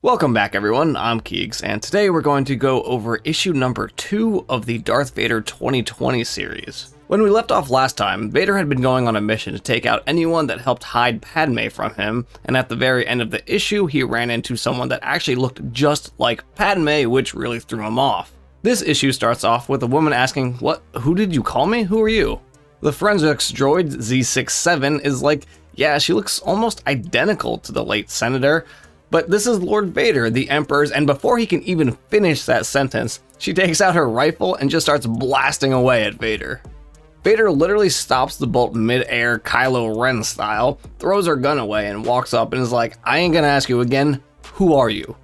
Welcome back everyone, I'm Keegs, and today we're going to go over issue number 2 of the Darth Vader 2020 series. When we left off last time, Vader had been going on a mission to take out anyone that helped hide Padme from him, and at the very end of the issue, he ran into someone that actually looked just like Padme, which really threw him off. This issue starts off with a woman asking, who did you call me? Who are you? The forensics droid Z67 is like, yeah, she looks almost identical to the late Senator, but this is Lord Vader, the Emperor's, and before he can even finish that sentence, she takes out her rifle and just starts blasting away at Vader. Vader literally stops the bolt mid-air Kylo Ren style, throws her gun away and walks up and is like, I ain't gonna ask you again, who are you?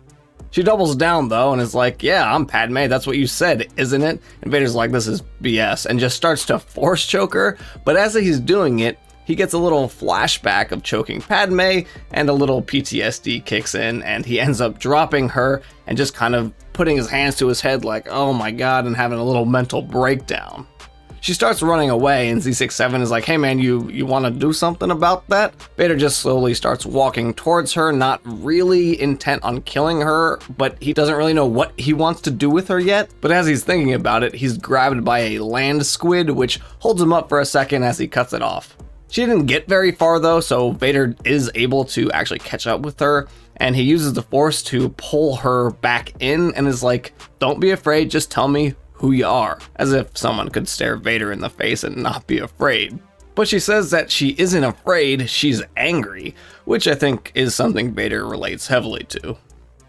She doubles down though and is like, yeah, I'm Padme, that's what you said, isn't it? And Vader's like, this is BS, and just starts to force choke her, but as he's doing it, he gets a little flashback of choking Padme, and a little PTSD kicks in, and he ends up dropping her and just kind of putting his hands to his head like, oh my god, and having a little mental breakdown. She starts running away, and Z67 is like, hey man, you want to do something about that? Vader just slowly starts walking towards her, not really intent on killing her, but he doesn't really know what he wants to do with her yet. But as he's thinking about it, he's grabbed by a land squid, which holds him up for a second as he cuts it off. She didn't get very far though, so Vader is able to actually catch up with her, and he uses the Force to pull her back in and is like, don't be afraid, just tell me who you are, as if someone could stare Vader in the face and not be afraid. But she says that she isn't afraid, she's angry, which I think is something Vader relates heavily to.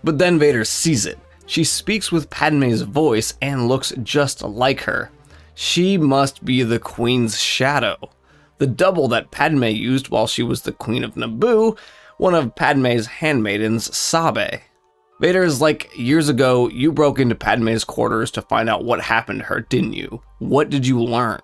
But then Vader sees it. She speaks with Padme's voice and looks just like her. She must be the Queen's shadow. The double that Padme used while she was the Queen of Naboo, one of Padme's handmaidens, Sabe. Vader is like, years ago, you broke into Padme's quarters to find out what happened to her, didn't you? What did you learn?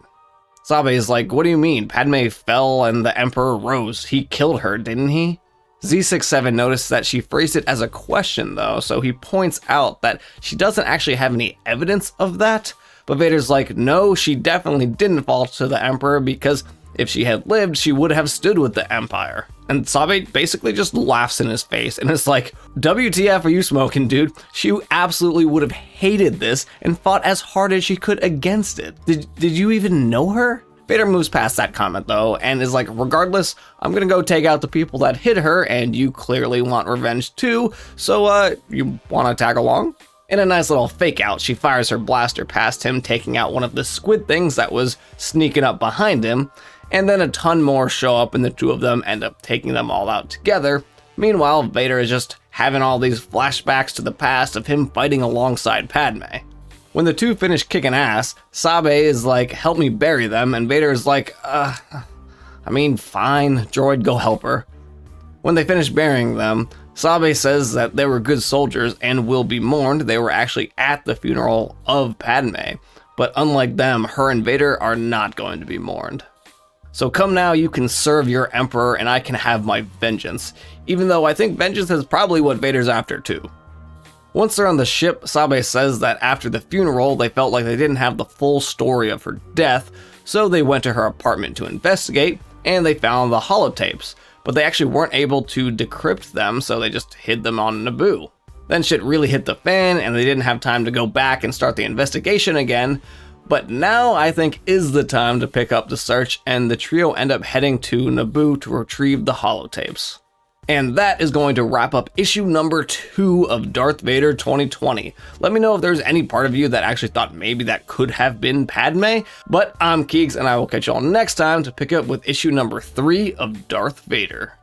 Sabe is like, what do you mean? Padme fell and the Emperor rose. He killed her, didn't he? Z67 noticed that she phrased it as a question though, so he points out that she doesn't actually have any evidence of that, but Vader's like, no, she definitely didn't fall to the Emperor because if she had lived, she would have stood with the Empire. And Sabe basically just laughs in his face and is like, WTF are you smoking, dude? She absolutely would have hated this and fought as hard as she could against it. Did you even know her? Vader moves past that comment though and is like, regardless, I'm gonna go take out the people that hit her, and you clearly want revenge too, so you wanna tag along? In a nice little fake out, she fires her blaster past him, taking out one of the squid things that was sneaking up behind him, and then a ton more show up and the two of them end up taking them all out together. Meanwhile, Vader is just having all these flashbacks to the past of him fighting alongside Padme. When the two finish kicking ass, Sabe is like, help me bury them, and Vader is like, fine, droid, go help her. When they finish burying them, Sabe says that they were good soldiers and will be mourned. They were actually at the funeral of Padme, but unlike them, her and Vader are not going to be mourned. So come now, you can serve your Emperor and I can have my vengeance, even though I think vengeance is probably what Vader's after too. Once they're on the ship, Sabe says that after the funeral, they felt like they didn't have the full story of her death, so they went to her apartment to investigate, and they found the holotapes, but they actually weren't able to decrypt them, so they just hid them on Naboo. Then shit really hit the fan, and they didn't have time to go back and start the investigation again, but now I think is the time to pick up the search, and the trio end up heading to Naboo to retrieve the holotapes. And that is going to wrap up issue number 2 of Darth Vader 2020. Let me know if there's any part of you that actually thought maybe that could have been Padme, but I'm Keegs and I will catch y'all next time to pick up with issue number 3 of Darth Vader.